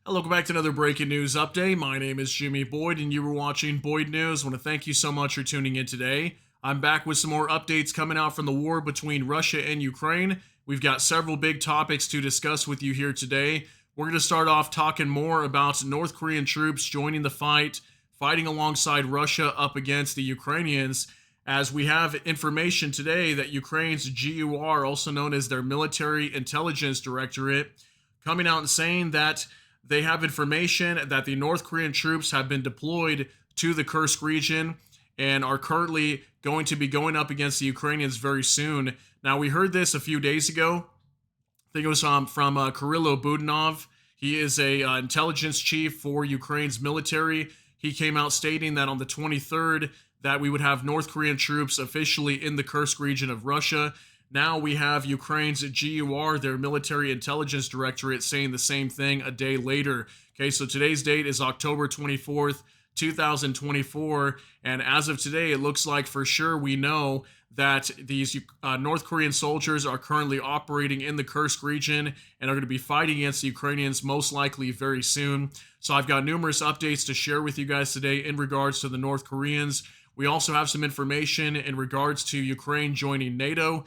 Welcome back to another breaking news update. My name is Jimmy Boyd, and you were watching Boyd News. I want to thank you so much for tuning in today. I'm back with some more updates coming out from the war between Russia and Ukraine. We've got several big topics to discuss with you here today. We're going to start off talking more about North Korean troops joining the fight, fighting alongside Russia up against the Ukrainians, as we have information today that Ukraine's GUR, also known as their Military Intelligence Directorate, coming out and saying that they have information that the North Korean troops have been deployed to the Kursk region and are currently going to be going up against the Ukrainians very soon. Now, we heard this a few days ago. I think it was from Kirilo Budanov. He is a intelligence chief for Ukraine's military. He came out stating that on the 23rd that we would have North Korean troops officially in the Kursk region of Russia. Now we have Ukraine's GUR, their Military Intelligence Directorate, saying the same thing a day later. Okay, so today's date is October 24th, 2024, and as of today, it looks like for sure we know that these North Korean soldiers are currently operating in the Kursk region and are going to be fighting against the Ukrainians most likely very soon. So I've got numerous updates to share with you guys today in regards to the North Koreans. We also have some information in regards to Ukraine joining NATO.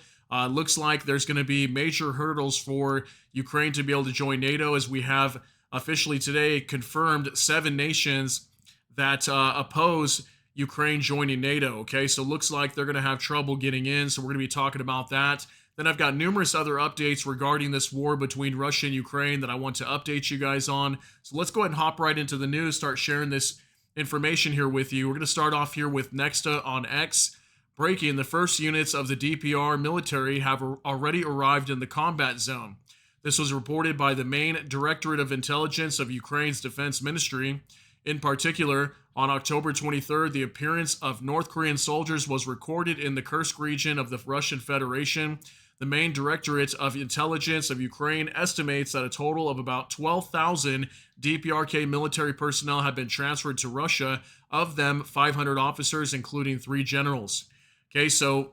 Looks like there's going to be major hurdles for Ukraine to be able to join NATO, as we have officially today confirmed 7 nations that oppose Ukraine joining NATO. Okay, so looks like they're going to have trouble getting in, so we're going to be talking about that. Then I've got numerous other updates regarding this war between Russia and Ukraine that I want to update you guys on. So let's go ahead and hop right into the news, start sharing this information here with you. We're going to start off here with Nexta on X. Breaking, the first units of the DPR military have already arrived in the combat zone. This was reported by the main Directorate of Intelligence of Ukraine's Defense Ministry. In particular, on October 23rd, the appearance of North Korean soldiers was recorded in the Kursk region of the Russian Federation. The main Directorate of Intelligence of Ukraine estimates that a total of about 12,000 DPRK military personnel have been transferred to Russia, of them 500 officers, including 3 generals. Okay, so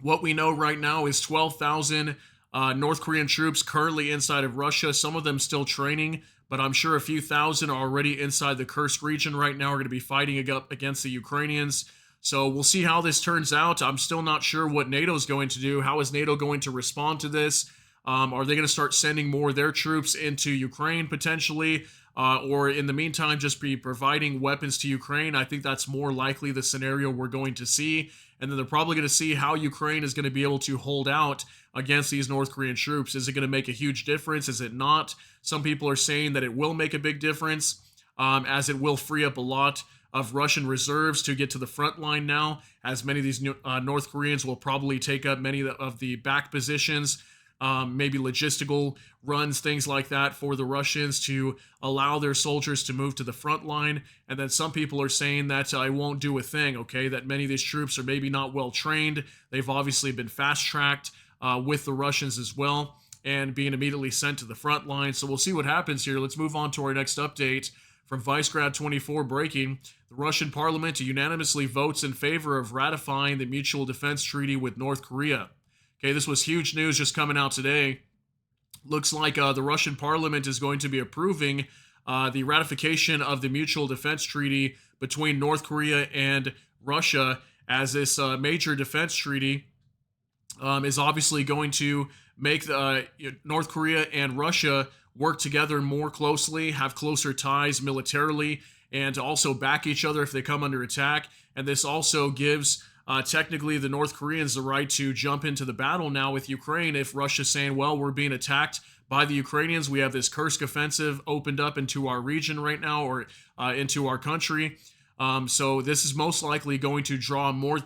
what we know right now is 12,000 North Korean troops currently inside of Russia, some of them still training, but I'm sure a few thousand are already inside the Kursk region right now, are going to be fighting up against the Ukrainians. So we'll see how this turns out. I'm still not sure what NATO is going to do. How is NATO going to respond to this? Are they going to start sending more of their troops into Ukraine potentially? Or in the meantime, just be providing weapons to Ukraine? I think that's more likely the scenario we're going to see. And then they're probably going to see how Ukraine is going to be able to hold out against these North Korean troops. Is it going to make a huge difference? Is it not? Some people are saying that it will make a big difference, as it will free up a lot of Russian reserves to get to the front line now, as many of these North Koreans will probably take up many of the back positions, maybe logistical runs, things like that for the Russians to allow their soldiers to move to the front line. And then some people are saying that I won't do a thing, okay, that many of these troops are maybe not well trained. They've obviously been fast-tracked with the Russians as well and being immediately sent to the front line. So we'll see what happens here. Let's move on to our next update. From Vicegrad24 breaking, the Russian parliament unanimously votes in favor of ratifying the Mutual Defense Treaty with North Korea. Okay, this was huge news just coming out today. Looks like the Russian parliament is going to be approving the ratification of the Mutual Defense Treaty between North Korea and Russia, as this major defense treaty is obviously going to make North Korea and Russia work together more closely, have closer ties militarily, and to also back each other if they come under attack. And this also gives technically the North Koreans the right to jump into the battle now with Ukraine if Russia's saying, well, we're being attacked by the Ukrainians. We have this Kursk offensive opened up into our region right now, or into our country. So this is most likely going to draw more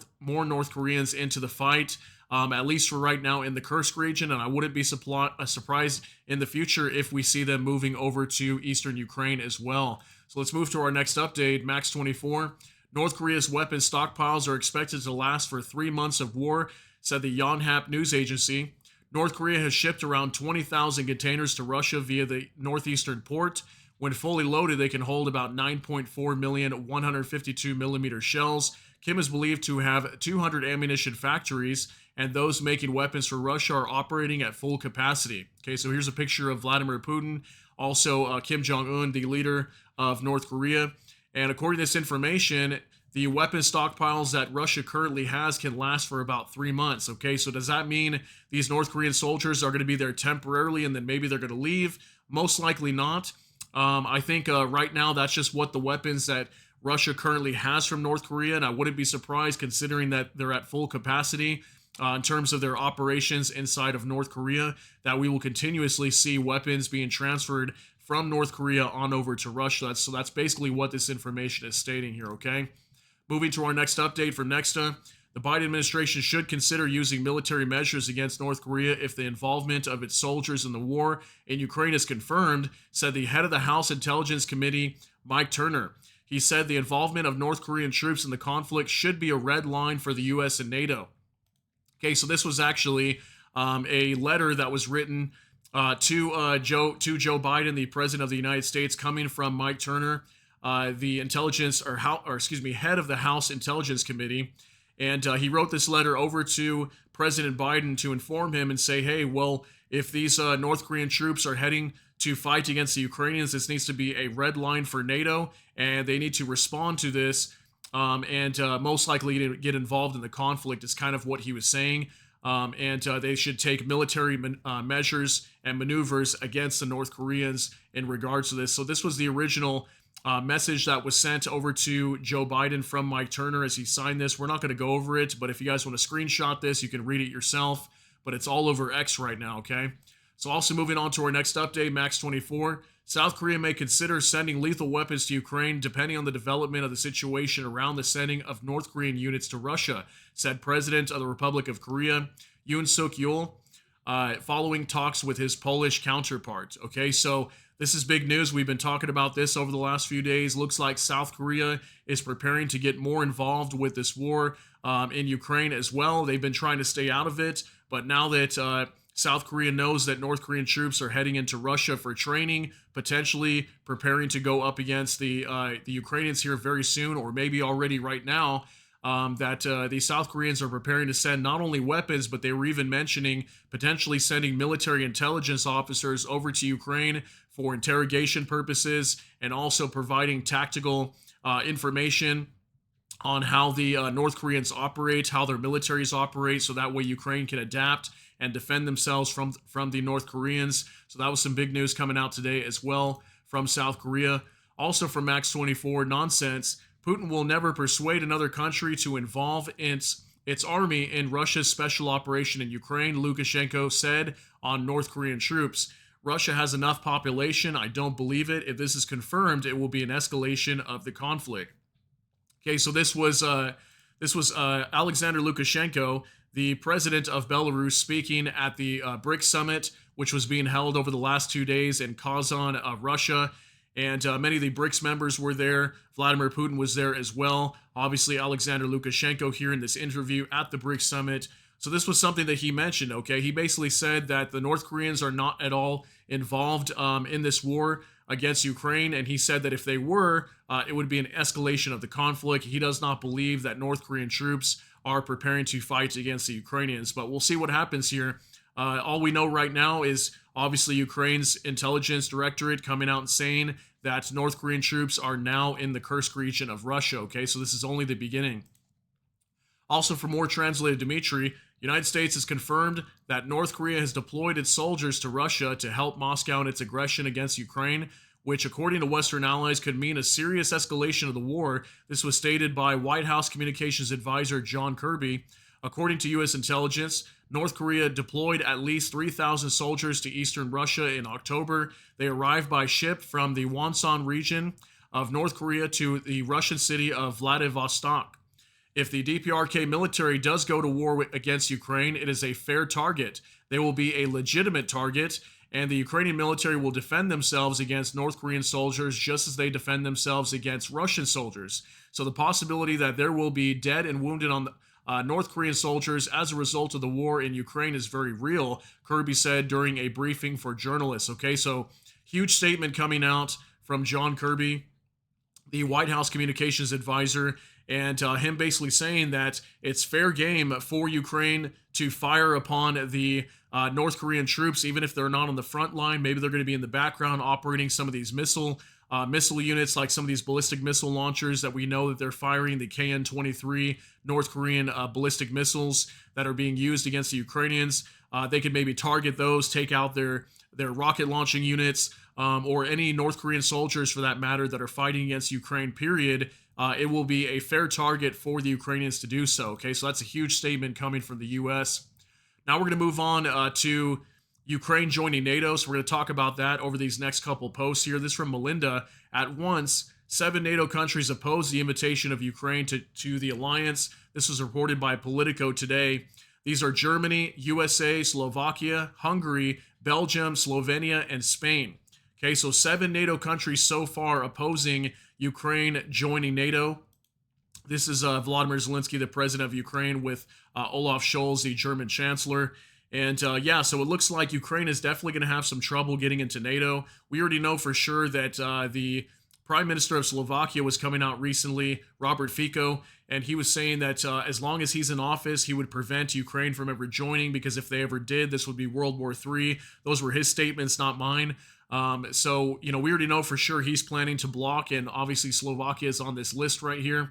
North Koreans into the fight, at least for right now in the Kursk region, and I wouldn't be surprised in the future if we see them moving over to eastern Ukraine as well. So let's move to our next update, Max24. North Korea's weapons stockpiles are expected to last for 3 months of war, said the Yonhap news agency. North Korea has shipped around 20,000 containers to Russia via the northeastern port. When fully loaded, they can hold about 9.4 million 152 millimeter shells. Kim is believed to have 200 ammunition factories and those making weapons for Russia are operating at full capacity. Okay, so here's a picture of Vladimir Putin, also Kim Jong-un, the leader of North Korea. And according to this information, the weapon stockpiles that Russia currently has can last for about 3 months. Okay, so does that mean these North Korean soldiers are going to be there temporarily and then maybe they're going to leave? Most likely not. I think right now that's just what the weapons that Russia currently has from North Korea, and I wouldn't be surprised considering that they're at full capacity in terms of their operations inside of North Korea, that we will continuously see weapons being transferred from North Korea on over to Russia. So that's basically what this information is stating here, okay? Moving to our next update from Nexta. The Biden administration should consider using military measures against North Korea if the involvement of its soldiers in the war in Ukraine is confirmed, said the head of the House Intelligence Committee, Mike Turner. He said the involvement of North Korean troops in the conflict should be a red line for the U.S. and NATO. Okay, so this was actually a letter that was written to Joe Biden, the President of the United States, coming from Mike Turner, the head of the House Intelligence Committee. And he wrote this letter over to President Biden to inform him and say, hey, well, if these North Korean troops are heading to fight against the Ukrainians, this needs to be a red line for NATO, and they need to respond to this and most likely get involved in the conflict, is kind of what he was saying. And they should take military measures and maneuvers against the North Koreans in regards to this. So this was the original message that was sent over to Joe Biden from Mike Turner as he signed this. We're not going to go over it, but if you guys want to screenshot this, you can read it yourself. But it's all over X right now, okay? So also moving on to our next update, Max 24. South Korea may consider sending lethal weapons to Ukraine depending on the development of the situation around the sending of North Korean units to Russia, said President of the Republic of Korea, Yoon Suk-yeol, following talks with his Polish counterpart. Okay, so this is big news. We've been talking about this over the last few days. Looks like South Korea is preparing to get more involved with this war in Ukraine as well. They've been trying to stay out of it, but now that South Korea knows that North Korean troops are heading into Russia for training, potentially preparing to go up against the Ukrainians here very soon, or maybe already right now, that the South Koreans are preparing to send not only weapons, but they were even mentioning potentially sending military intelligence officers over to Ukraine for interrogation purposes, and also providing tactical information on how the North Koreans operate, how their militaries operate, so that way Ukraine can adapt and defend themselves from the North Koreans. So that was some big news coming out today as well from South Korea. Also from Max 24, nonsense. Putin will never persuade another country to involve its army in Russia's special operation in Ukraine, Lukashenko said on North Korean troops. Russia has enough population. I don't believe it. If this is confirmed, it will be an escalation of the conflict. Okay, so this was Alexander Lukashenko, the president of Belarus, speaking at the BRICS summit, which was being held over the last 2 days in Kazan, Russia. And many of the BRICS members were there. Vladimir Putin was there as well. Obviously, Alexander Lukashenko here in this interview at the BRICS summit. So this was something that he mentioned, okay? He basically said that the North Koreans are not at all involved in this war against Ukraine, and he said that if they were, it would be an escalation of the conflict. He does not believe that North Korean troops are preparing to fight against the Ukrainians, but we'll see what happens here. All we know right now is obviously Ukraine's intelligence directorate coming out and saying that North Korean troops are now in the Kursk region of Russia, okay? So this is only the beginning. Also, for more translated Dmitry, United States has confirmed that North Korea has deployed its soldiers to Russia to help Moscow in its aggression against Ukraine, which, according to Western allies, could mean a serious escalation of the war. This was stated by White House Communications Advisor John Kirby. According to U.S. intelligence, North Korea deployed at least 3,000 soldiers to eastern Russia in October. They arrived by ship from the Wonsan region of North Korea to the Russian city of Vladivostok. If the DPRK military does go to war against Ukraine, it is a fair target. They will be a legitimate target, and the Ukrainian military will defend themselves against North Korean soldiers just as they defend themselves against Russian soldiers. So the possibility that there will be dead and wounded on North Korean soldiers as a result of the war in Ukraine is very real, Kirby said during a briefing for journalists. Okay, so huge statement coming out from John Kirby. the White House communications advisor, and him basically saying that it's fair game for Ukraine to fire upon the North Korean troops, even if they're not on the front line. Maybe they're going to be in the background operating some of these missile units, like some of these ballistic missile launchers that we know that they're firing, the KN-23 North Korean ballistic missiles that are being used against the Ukrainians. They could maybe target those, take out their rocket launching units, or any North Korean soldiers for that matter that are fighting against Ukraine, period. It will be a fair target for the Ukrainians to do so. Okay, so that's a huge statement coming from the U.S. Now we're going to move on to Ukraine joining NATO. So we're going to talk about that over these next couple posts here. This from Melinda. At once, 7 NATO countries oppose the invitation of Ukraine to the alliance. This was reported by Politico today. These are Germany, USA, Slovakia, Hungary, Belgium, Slovenia, and Spain. Okay, so 7 NATO countries so far opposing Ukraine joining NATO. This is Volodymyr Zelensky, the president of Ukraine, with Olaf Scholz, the German chancellor. And yeah, so it looks like Ukraine is definitely going to have some trouble getting into NATO. We already know for sure that the Prime Minister of Slovakia was coming out recently, Robert Fico, and he was saying that as long as he's in office, he would prevent Ukraine from ever joining, because if they ever did, this would be World War III. Those were his statements, not mine. So, you know, we already know for sure he's planning to block, and obviously Slovakia is on this list right here.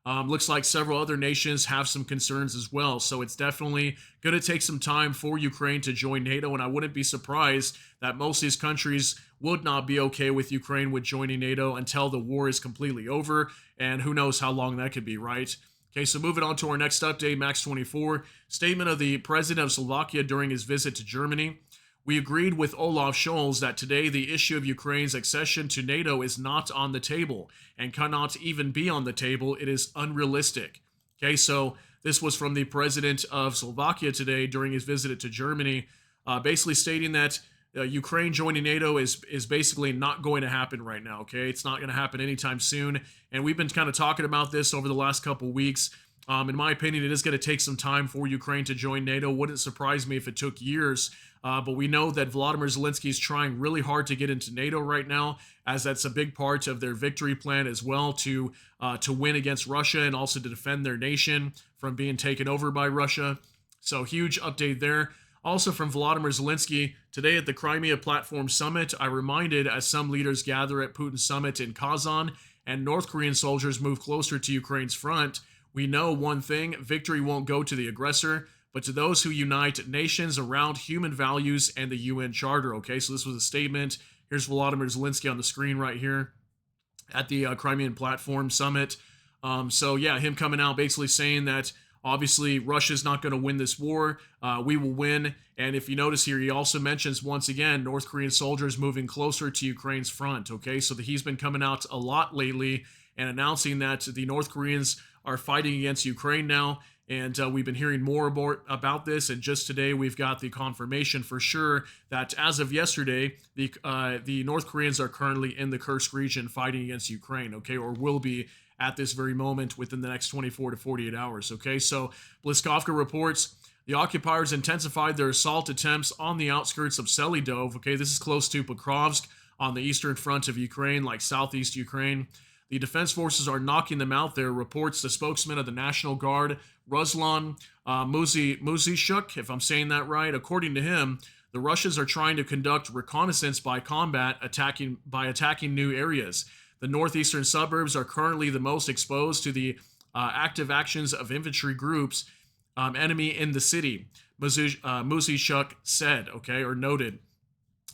Looks like several other nations have some concerns as well. So it's definitely going to take some time for Ukraine to join NATO. And I wouldn't be surprised that most of these countries would not be okay with Ukraine with joining NATO until the war is completely over. And who knows how long that could be, right? Okay, so moving on to our next update, Max 24. Statement of the president of Slovakia during his visit to Germany. We agreed with Olaf Scholz that today the issue of Ukraine's accession to NATO is not on the table and cannot even be on the table. It is unrealistic. Okay, so this was from the president of Slovakia today during his visit to Germany, basically stating that Ukraine joining NATO is basically not going to happen right now. Okay, it's not going to happen anytime soon. And we've been kind of talking about this over the last couple weeks. In my opinion, it is going to take some time for Ukraine to join NATO. Wouldn't surprise me if it took years. But we know that Volodymyr Zelensky is trying really hard to get into NATO right now, as that's a big part of their victory plan as well, to win against Russia and also to defend their nation from being taken over by Russia. So huge update there. Also from Volodymyr Zelensky, today at the Crimea Platform Summit, I reminded as some leaders gather at Putin Summit in Kazan and North Korean soldiers move closer to Ukraine's front, we know one thing: victory won't go to the aggressor, but to those who unite nations around human values and the UN Charter. Okay, so this was a statement. Here's Volodymyr Zelensky on the screen right here at the Crimean Platform Summit. So yeah, him coming out basically saying that obviously Russia's not going to win this war. We will win. And if you notice here, he also mentions once again North Korean soldiers moving closer to Ukraine's front. Okay, so he's been coming out a lot lately and announcing that the North Koreans are fighting against Ukraine now. And we've been hearing more about this, and just today we've got the confirmation for sure that as of yesterday, the North Koreans are currently in the Kursk region fighting against Ukraine, okay, or will be at this very moment within the next 24 to 48 hours, okay? So Bliskovka reports the occupiers intensified their assault attempts on the outskirts of Selidov, okay? This is close to Pokrovsk on the eastern front of Ukraine, like southeast Ukraine. The defense forces are knocking them out there, reports the spokesman of the National Guard, Ruslan Muzishuk, if I'm saying that right. According to him, the Russians are trying to conduct reconnaissance by combat, attacking new areas. The northeastern suburbs are currently the most exposed to the active actions of infantry groups, enemy in the city, Muzishuk said, okay, or noted.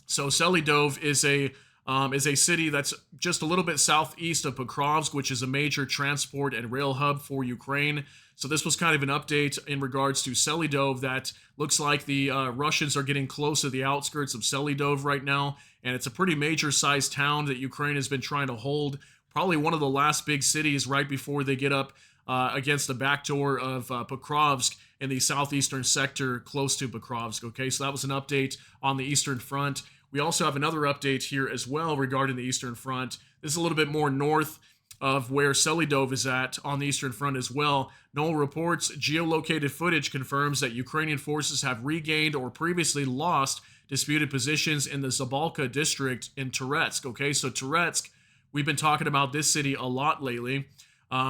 So Selidov is a city that's just a little bit southeast of Pokrovsk, which is a major transport and rail hub for Ukraine. So this was kind of an update in regards to Selidov. That looks like the Russians are getting close to the outskirts of Selidov right now, and it's a pretty major sized town that Ukraine has been trying to hold. Probably one of the last big cities right before they get up against the back door of Pokrovsk in the southeastern sector close to Pokrovsk. Okay, so that was an update on the Eastern Front. We also have another update here as well regarding the Eastern Front. This is a little bit more north of where Selidov is at on the Eastern Front as well. Knoll reports geolocated footage confirms that Ukrainian forces have regained or previously lost disputed positions in the Zabalka district in Toretsk. Okay, so Toretsk We've been talking about this city a lot lately.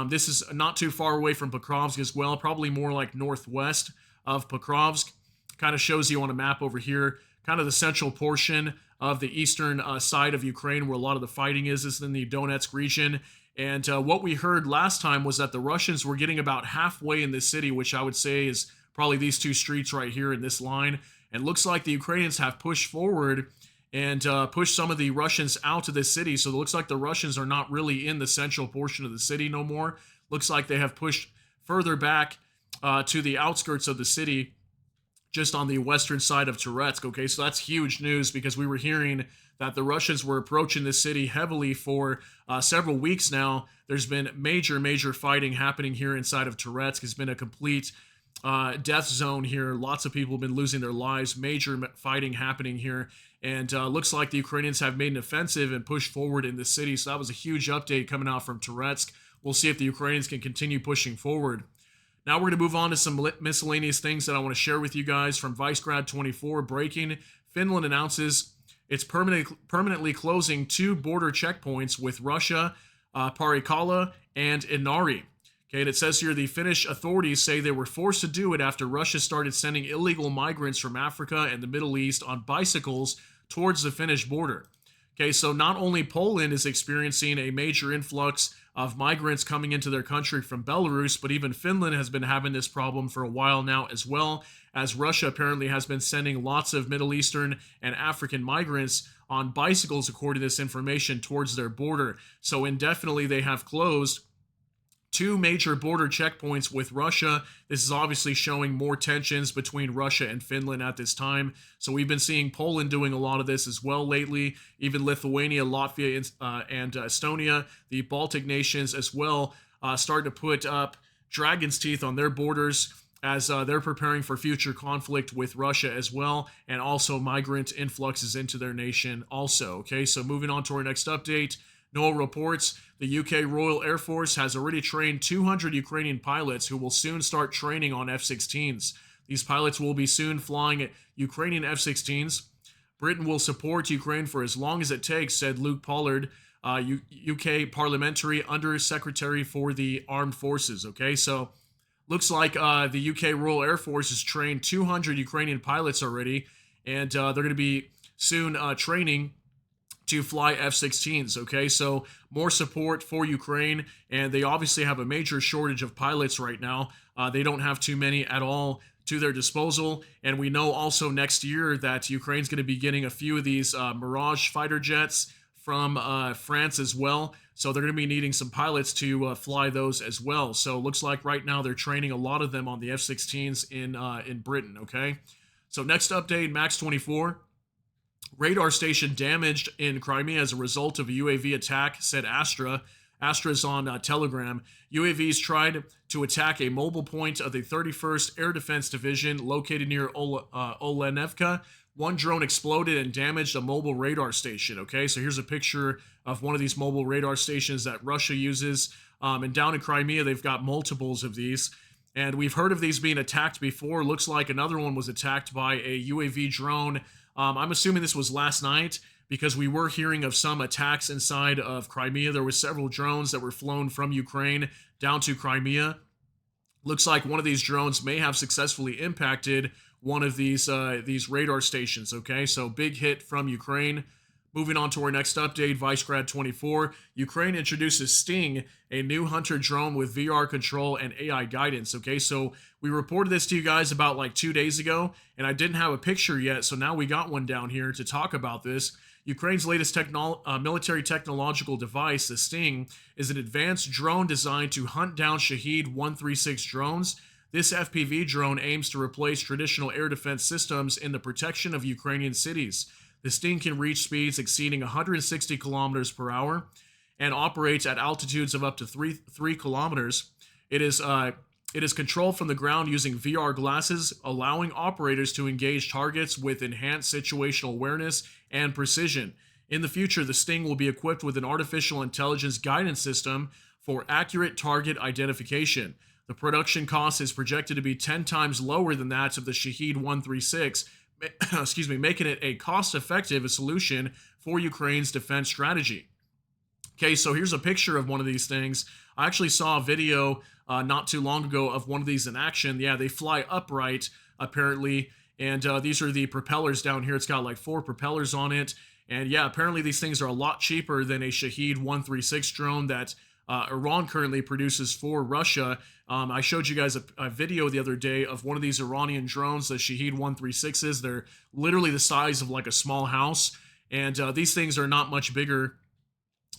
This is not too far away from Pokrovsk as well, probably more like northwest of Pokrovsk. Kind of shows you on a map over here, kind of the central portion of the eastern side of Ukraine where a lot of the fighting is in the Donetsk region. And what we heard last time was that the Russians were getting about halfway in this city, which I would say is probably these two streets right here in this line. And looks like the Ukrainians have pushed forward and pushed some of the Russians out of this city. So it looks like the Russians are not really in the central portion of the city no more. Looks like they have pushed further back to the outskirts of the city, just on the western side of Turetsk. Okay, so that's huge news because we were hearing that the Russians were approaching this city heavily for several weeks now. There's been major fighting happening here inside of Turetsk. It's been a complete death zone here. Lots of people have been losing their lives. Major fighting happening here. And looks like the Ukrainians have made an offensive and pushed forward in the city. So that was a huge update coming out from Turetsk. We'll see if the Ukrainians can continue pushing forward. Now we're going to move on to some miscellaneous things that I want to share with you guys from Vicegrad24. Breaking: Finland announces it's permanently closing 2 border checkpoints with Russia, Parikala and Inari. Okay, and it says here the Finnish authorities say they were forced to do it after Russia started sending illegal migrants from Africa and the Middle East on bicycles towards the Finnish border. Okay, so not only Poland is experiencing a major influx of migrants coming into their country from Belarus, but even Finland has been having this problem for a while now as well, as Russia apparently has been sending lots of Middle Eastern and African migrants on bicycles, according to this information, towards their border. So indefinitely they have closed 2 major border checkpoints with Russia. This is obviously showing more tensions between Russia and Finland at this time. So we've been seeing Poland doing a lot of this as well lately. Even Lithuania, Latvia, and Estonia, the Baltic nations as well, starting to put up dragon's teeth on their borders as they're preparing for future conflict with Russia as well, and also migrant influxes into their nation also. Okay, so moving on to our next update. NOAA reports the UK Royal Air Force has already trained 200 Ukrainian pilots who will soon start training on F-16s. These pilots will be soon flying Ukrainian F-16s. Britain will support Ukraine for as long as it takes, said Luke Pollard, UK Parliamentary Under Secretary for the Armed Forces. Okay, so looks like the UK Royal Air Force has trained 200 Ukrainian pilots already, and they're going to be soon training to fly F-16s, okay? So more support for Ukraine, and they obviously have a major shortage of pilots right now. They don't have too many at all to their disposal, and we know also next year that Ukraine's going to be getting a few of these Mirage fighter jets from France as well, so they're going to be needing some pilots to fly those as well. So it looks like right now they're training a lot of them on the F-16s in Britain, okay? So next update, Max 24. Radar station damaged in Crimea as a result of a UAV attack, said Astra. Astra's on Telegram. UAVs tried to attack a mobile point of the 31st Air Defense Division located near Olenevka. One drone exploded and damaged a mobile radar station. Okay, so here's a picture of one of these mobile radar stations that Russia uses. And down in Crimea, they've got multiples of these. And we've heard of these being attacked before. Looks like another one was attacked by a UAV drone. I'm assuming this was last night because we were hearing of some attacks inside of Crimea. There were several drones that were flown from Ukraine down to Crimea. Looks like one of these drones may have successfully impacted one of these radar stations. Okay, so big hit from Ukraine. Moving on to our next update, Vicegrad24. Ukraine introduces Sting, a new hunter drone with VR control and AI guidance. Okay, so we reported this to you guys about like 2 days ago, and I didn't have a picture yet, so now we got one down here to talk about this. Ukraine's latest military technological device, the Sting, is an advanced drone designed to hunt down Shahed 136 drones. This FPV drone aims to replace traditional air defense systems in the protection of Ukrainian cities. The Sting can reach speeds exceeding 160 kilometers per hour and operates at altitudes of up to 3 kilometers. It is controlled from the ground using VR glasses, allowing operators to engage targets with enhanced situational awareness and precision. In the future, the Sting will be equipped with an artificial intelligence guidance system for accurate target identification. The production cost is projected to be 10 times lower than that of the Shahed 136, making it a cost-effective solution for Ukraine's defense strategy. Okay, so here's a picture of one of these things. I actually saw a video not too long ago of one of these in action. Yeah, they fly upright, apparently. And these are the propellers down here. It's got like 4 propellers on it. And yeah, apparently these things are a lot cheaper than a Shahed 136 drone that Iran currently produces for Russia. I showed you guys a video the other day of one of these Iranian drones, the Shahed 136s. They're literally the size of like a small house. And these things are not much bigger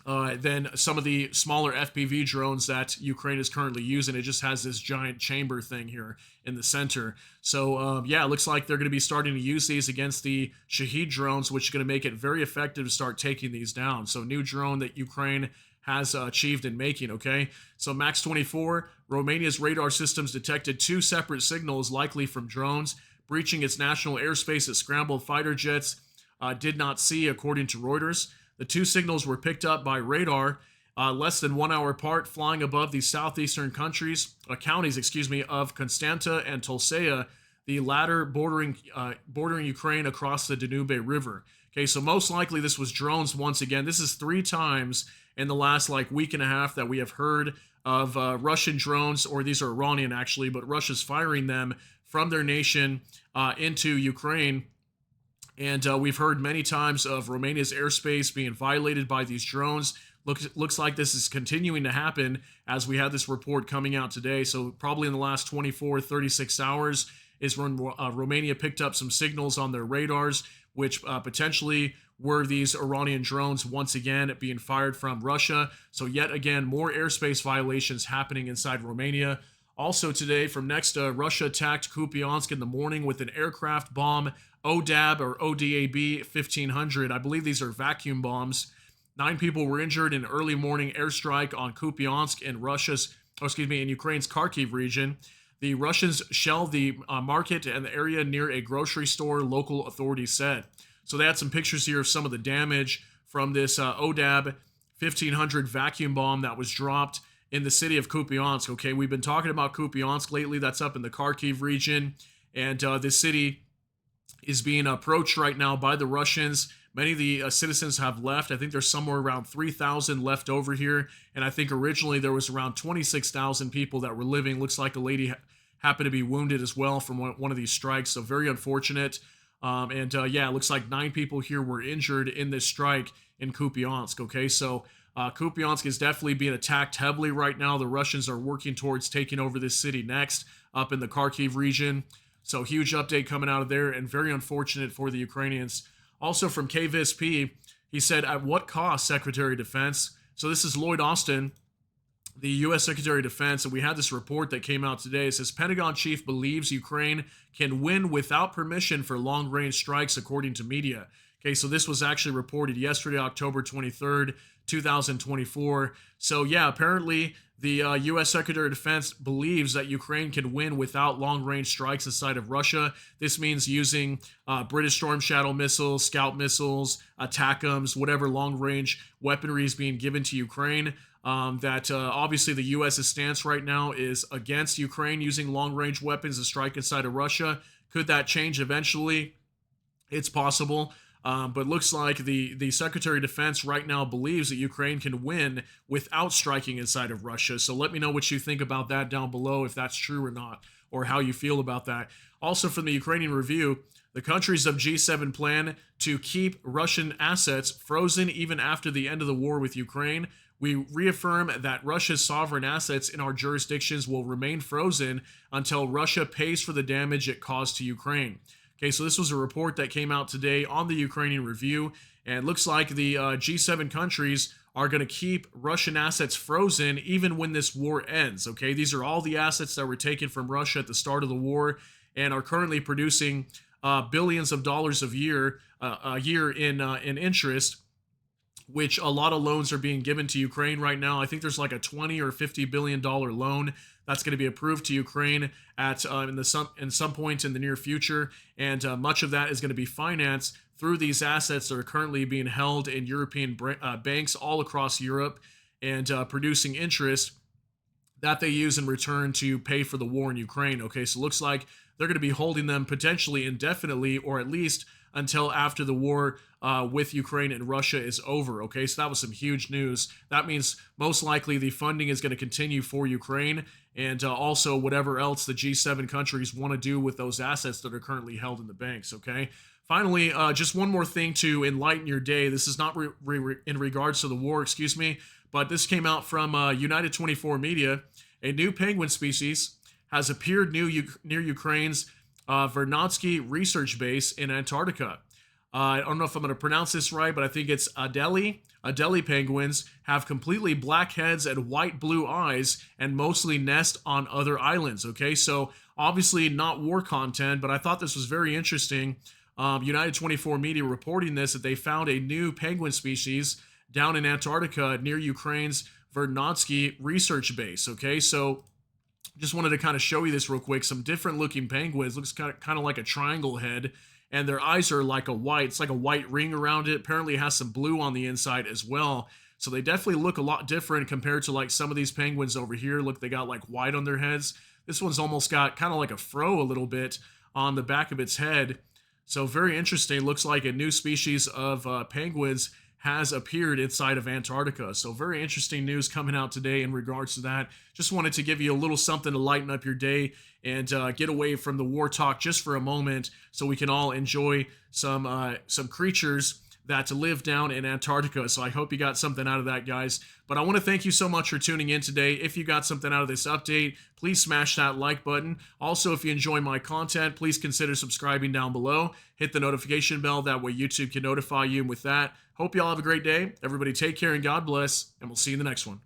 than some of the smaller FPV drones that Ukraine is currently using. It just has this giant chamber thing here in the center. So yeah, it looks like they're going to be starting to use these against the Shahed drones, which is going to make it very effective to start taking these down. So new drone that Ukraine has achieved in making, okay? So Max 24, Romania's radar systems detected 2 separate signals likely from drones breaching its national airspace that scrambled fighter jets did not see, according to Reuters. The 2 signals were picked up by radar less than 1 hour apart, flying above the southeastern counties of Constanta and Tulsea, the latter bordering Ukraine across the Danube River. Okay, so most likely this was drones once again. This is 3 times in the last like week and a half that we have heard of Russian drones, or these are Iranian actually, but Russia's firing them from their nation into Ukraine. And we've heard many times of Romania's airspace being violated by these drones. Looks like this is continuing to happen as we have this report coming out today. So probably in the last 24, 36 hours is when Romania picked up some signals on their radars, which potentially were these Iranian drones once again being fired from Russia. So yet again, more airspace violations happening inside Romania. Also today, from next, Russia attacked Kupiansk in the morning with an aircraft bomb, ODAB or ODAB 1500. I believe these are vacuum bombs. 9 people were injured in early morning airstrike on Kupiansk in Ukraine's Kharkiv region. The Russians shelled the market and the area near a grocery store, local authorities said. So they had some pictures here of some of the damage from this ODAB 1500 vacuum bomb that was dropped in the city of Kupiansk. Okay, we've been talking about Kupiansk lately. That's up in the Kharkiv region. And this city is being approached right now by the Russians. Many of the citizens have left. I think there's somewhere around 3,000 left over here. And I think originally there was around 26,000 people that were living. Looks like a lady happened to be wounded as well from one of these strikes. So very unfortunate. Yeah, it looks like 9 people here were injured in this strike in Kupiansk. Okay, so Kupiansk is definitely being attacked heavily right now. The Russians are working towards taking over this city next up in the Kharkiv region. So huge update coming out of there, and very unfortunate for the Ukrainians. Also from KVSP, he said, at what cost, Secretary of Defense? So this is Lloyd Austin, the U.S. Secretary of Defense, and we had this report that came out today. It says, Pentagon chief believes Ukraine can win without permission for long-range strikes, according to media. Okay, so this was actually reported yesterday, October 23rd, 2024. So yeah, apparently the U.S. Secretary of Defense believes that Ukraine can win without long-range strikes inside of Russia. This means using British Storm Shadow missiles, Scout missiles, ATACMS, whatever long-range weaponry is being given to Ukraine. Obviously the U.S.'s stance right now is against Ukraine using long-range weapons to strike inside of Russia. Could that change eventually? It's possible. But looks like the Secretary of Defense right now believes that Ukraine can win without striking inside of Russia. So let me know what you think about that down below, if that's true or not, or how you feel about that. Also from the Ukrainian Review, the countries of G7 plan to keep Russian assets frozen even after the end of the war with Ukraine. We reaffirm that Russia's sovereign assets in our jurisdictions will remain frozen until Russia pays for the damage it caused to Ukraine. Okay, so this was a report that came out today on the Ukrainian Review, and it looks like the G7 countries are going to keep Russian assets frozen even when this war ends. Okay, these are all the assets that were taken from Russia at the start of the war and are currently producing billions of dollars a year in interest, which a lot of loans are being given to Ukraine right now. I think there's like a $20 or $50 billion loan that's going to be approved to Ukraine at in some point in the near future, and much of that is going to be financed through these assets that are currently being held in European banks all across Europe and producing interest that they use in return to pay for the war in Ukraine. Okay, so it looks like they're going to be holding them potentially indefinitely, or at least until after the war with Ukraine and Russia is over. Okay, so that was some huge news. That means most likely the funding is going to continue for Ukraine, and also whatever else the G7 countries want to do with those assets that are currently held in the banks. Okay. Finally, just one more thing to enlighten your day. This is not in regards to the war, excuse me, but this came out from United 24 Media. A new penguin species has appeared near Ukraine's Vernadsky research base in Antarctica. I don't know if I'm going to pronounce this right, but I think it's Adelie. Adelie penguins have completely black heads and white blue eyes and mostly nest on other islands. Okay, so obviously not war content, but I thought this was very interesting. United 24 Media reporting this, that they found a new penguin species down in Antarctica near Ukraine's Vernadsky research base. Okay, so just wanted to kind of show you this real quick. Some different looking penguins. Looks kind of like a triangle head, and their eyes are like a white. It's like a white ring around it. Apparently it has some blue on the inside as well. So they definitely look a lot different compared to like some of these penguins over here. Look, they got like white on their heads. This one's almost got kind of like a fro a little bit on the back of its head. So very interesting. Looks like a new species of penguins has appeared inside of Antarctica. So very interesting news coming out today in regards to that. Just wanted to give you a little something to lighten up your day and get away from the war talk just for a moment, so we can all enjoy some creatures that live down in Antarctica. So I hope you got something out of that, guys. But I want to thank you so much for tuning in today. If you got something out of this update, please smash that like button. Also, if you enjoy my content, please consider subscribing down below. Hit the notification bell. That way YouTube can notify you. And with that, hope you all have a great day. Everybody take care and God bless. And we'll see you in the next one.